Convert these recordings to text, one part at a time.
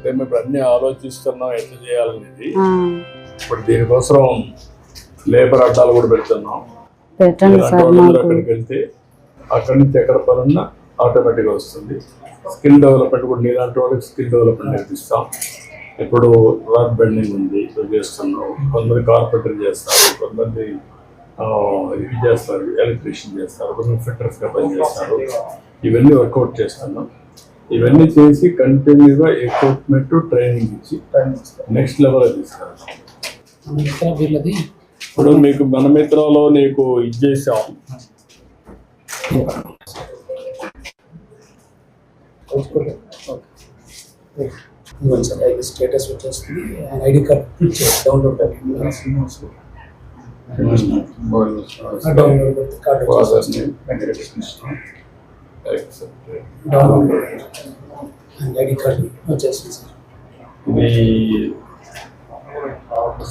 మేము ఇప్పుడు అన్ని ఆలోచిస్తున్నాం ఎట్లా చేయాలనేది. ఇప్పుడు దీనికోసం లేబర్ అడ్డాలు కూడా పెడుతున్నాం. అక్కడికి వెళ్తే అక్కడి నుంచి ఎక్కడ పనున్నా ఆటోమేటిక్గా వస్తుంది. స్కిల్ డెవలప్మెంట్ కూడా నీలాంటి వాళ్ళకి స్కిల్ డెవలప్మెంట్ నేర్పిస్తాం. ఇప్పుడు రాడ్ బెండింగ్ ఉంది, చేస్తున్నాం. కొంతమంది కార్పెంటర్ చేస్తారు, కొంతమంది ఇది చేస్తారు, ఎలక్ట్రీషియన్ చేస్తారు, కొంతమంది ఫిట్టర్స్గా పనిచేస్తారు. ఇవన్నీ వర్కౌట్ చేస్తున్నాం. ఇవన్నీ చేసి కంటిన్యూగా ఎక్విప్మెంట్ ట్రైనింగ్ ఇచ్చి నెక్స్ట్ లెవెల్ తీసుకెళ్తాం. ఇప్పుడు మీకు మన మిత్రంలో నీకు ఇది చేసాం. స్టేటస్ వచ్చేస్తుంది, ID card download ID card వచ్చేస్తుంది sir.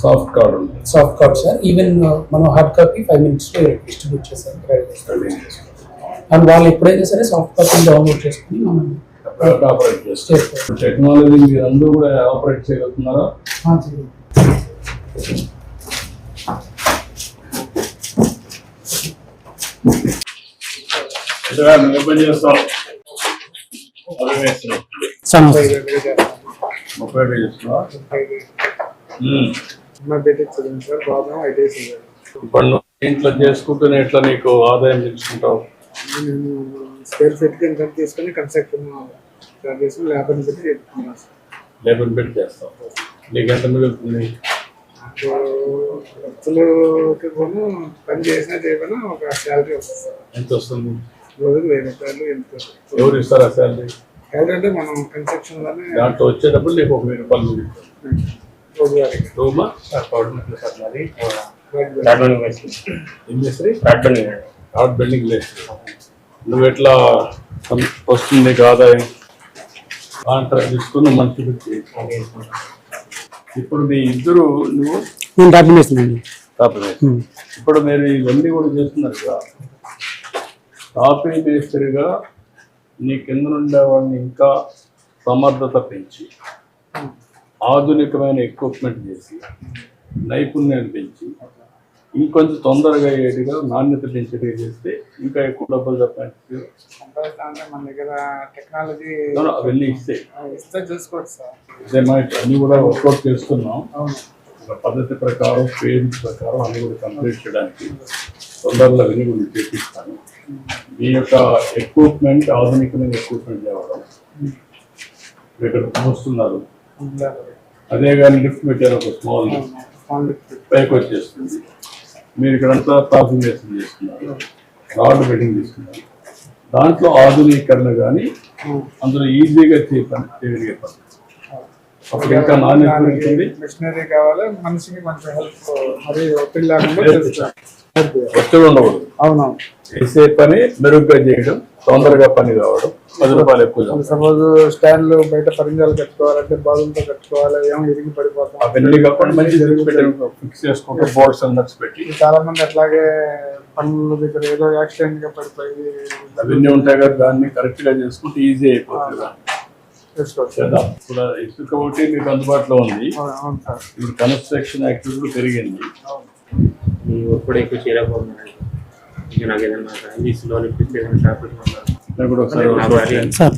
Soft card sir. Even మనం హార్డ్ కాపీ 5 minutes డిస్ట్రిబ్యూట్ చేస్తాం. అండ్ వాళ్ళు ఎప్పుడైనా సరే సాఫ్ట్ కాపీ డౌన్లోడ్ చేసుకుని మనం ఆపరేట్ చేస్తారు. టెక్నాలజీ మీరు అందరూ కూడా ఆపరేట్ చేయగలుగుతున్నారా? పని చేస్తాం. 30 చేస్తున్నా. ఇప్పుడు ఇంట్లో చేసుకుంటూనే ఎట్లా నీకు ఆదాయం తెచ్చుకుంటావు? స్క్వేర్ ఫీట్ ఇన్కమ్ తీసుకొని కన్స్ట్రక్షన్ లేబర్ పెట్టి చేస్తావు. నీకు ఎంత మిగులుతుంది? ఖర్చులకి పోను పని చేసినా చేయకపోయినా ఒక శాలరీ వస్తుంది సార్. ఎంత వస్తుంది? రోజుకు 1000 రూపాయలు. ఎంత ఎవరు ఇస్తారు ఆ శాలరీ? శాలరీ అంటే మనం కన్స్ట్రక్షన్ లోనే దాంట్లో వచ్చేటప్పుడు నీకు 1000 రూపాయలు మిగులుతుంది. రూమా రాడ్ బెండింగ్ లేదు. నువ్వు ఎట్లా వస్తుంది నీకు ఆదాయం? కాంట్రాక్ట్ తీసుకుని మంచి పెట్టి. ఇప్పుడు మీ ఇద్దరు నువ్వు ఇప్పుడు మీరు ఇవన్నీ కూడా చేస్తున్నారు కదా. టాపీ మేస్త్రిగా నీ కింద ఉండే వాళ్ళని ఇంకా సమర్థత పెంచి ఆధునికమైన ఎక్విప్మెంట్ చేసి నైపుణ్యాన్ని పెంచి ఇంకొంచెం తొందరగా అయ్యేట్టుగా నాణ్యత పెంచేట్టుగా చేస్తే ఇంకా ఎక్కువ డబ్బులు సంపాదించు. మన దగ్గర టెక్నాలజీ అవన్నీ ఇస్తే చూసుకోవచ్చు సార్. అదే అన్ని కూడా వర్కౌట్ చేస్తున్నాం. ఒక పద్ధతి ప్రకారం పేజ్ ప్రకారం అన్ని కూడా కంప్లీట్ చేయడానికి తొందరలో అవన్నీ కూడా చేపిస్తాను. మీ యొక్క ఎక్విప్మెంట్ ఆధునికమైన ఎక్విప్మెంట్ తేవడం ఇక్కడ చూస్తున్నారు. అదే కానీ లిఫ్ట్ పెట్టారు, ఒక స్మాల్ పైకి వచ్చేస్తుంది. మీరు ఇక్కడంతా టాపింగ్ చేస్తున్నారు, రాడ్ బెడ్డింగ్ తీసుకున్నారు. దాంట్లో ఆధునీకరణ కానీ అందులో ఈజీగా చేయగలిగే పద్ధతి. అప్పుడు ఇంకా నాణ్యత పెరుగుతుంది. మిషనరీ కావాలి, మనిషికి కొంచెం హెల్ప్, మరి ఒత్తిడి లేకుండా ఒత్తిడి ఉండకూడదు. అవునవును. చేసే పని మెరుగ్గా చేయడం, తొందరగా పని కావడం, 10 రూపాయలు ఎక్కువ. సపోజ్ స్టాండ్లు బయట పరిజాలు కట్టుకోవాలంటే బాగుంతో కట్టుకోవాలి, ఏమో ఇరిగి పడిపోతాం. అవన్నీ కాకుండా మంచి ఫిక్స్ చేసుకుంటే బోర్డ్స్ అండ్ నట్స్ పెట్టి. చాలా మంది అట్లాగే పనుల దగ్గర ఏదో యాక్సిడెంట్ గా పడిపోయి అవన్నీ ఉంటాయి కదా, దాన్ని కరెక్ట్ గా చేసుకుంటే ఈజీ అయిపోతుంది. ఇప్పుడు ఇసుక ఒకటి మీకు అందుబాటులో ఉంది. ఇప్పుడు కన్స్ట్రక్షన్ యాక్టివిటీ పెరిగింది. ఇప్పుడు ఎక్కువ చేయలేకపోతున్నాను. సార్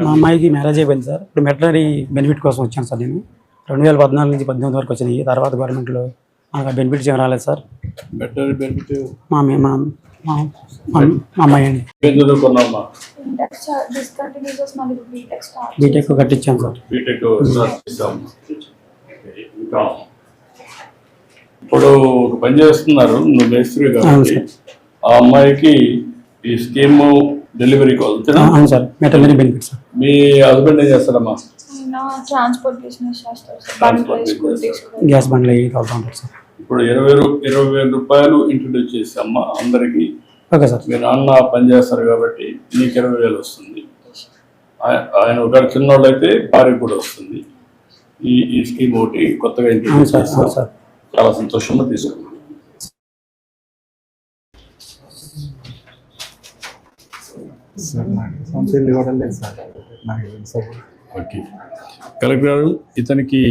మా అమ్మాయికి మ్యారేజ్ అయిపోయింది సార్. ఇప్పుడు వెటనరీ బెనిఫిట్ కోసం వచ్చాను సార్. నేను 2014 నుంచి 2018 వరకు వచ్చినాయి. తర్వాత గవర్నమెంట్లో నాకు బెనిఫిట్స్ ఏం రాలేదు సార్. వెటనరీ బెనిఫిట్ మా అమ్మాయి అండి. బీటెక్ కట్టించాను సార్. ఇప్పుడు ఒక పని చేస్తున్నారు, నువ్వు మేస్త్రి కాబట్టి ఆ అమ్మాయికి ఈ స్కీమ్ డెలివరీ కావాలి సార్. Maternity benefit sir. మీ హస్బెండ్ ఏం చేస్తారమ్మా? గ్యాస్ బండ్లు వెళ్తా ఉంటారు సార్. ఇప్పుడు 20,000 రూపాయలు ఇంట్రడ్యూస్ చేసి అమ్మ అందరికి. Okay sir. మీ నాన్న పని చేస్తారు కాబట్టి నీకు 20,000 వస్తుంది. ఆయన ఒక చిన్నోళ్ళు అయితే భార్య కూడా వస్తుంది. ఈ స్కీమ్ ఒకటి కొత్తగా ఇంట్రడ్యూస్ చేస్తాం. చాలా సంతోషంగా తీసుకున్నాం. సార్ నాకు సంవత్సరాలు ఇవ్వడం లేదు సార్. నాకు ఓకే. కలెక్టర్ గారు ఇతనికి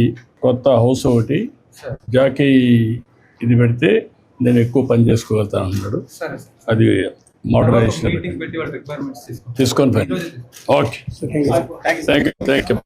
కొత్త హౌస్ ఒకటి జాకీ ఇది పెడితే నేను ఎక్కువ పని చేసుకోగలుగుతాను అన్నాడు. సరే సార్. అది మోడరైజేషన్ మీటింగ్ పెట్టి వాళ్ళ రిక్వైర్మెంట్స్ తీసుకొని పని. Okay, thank you.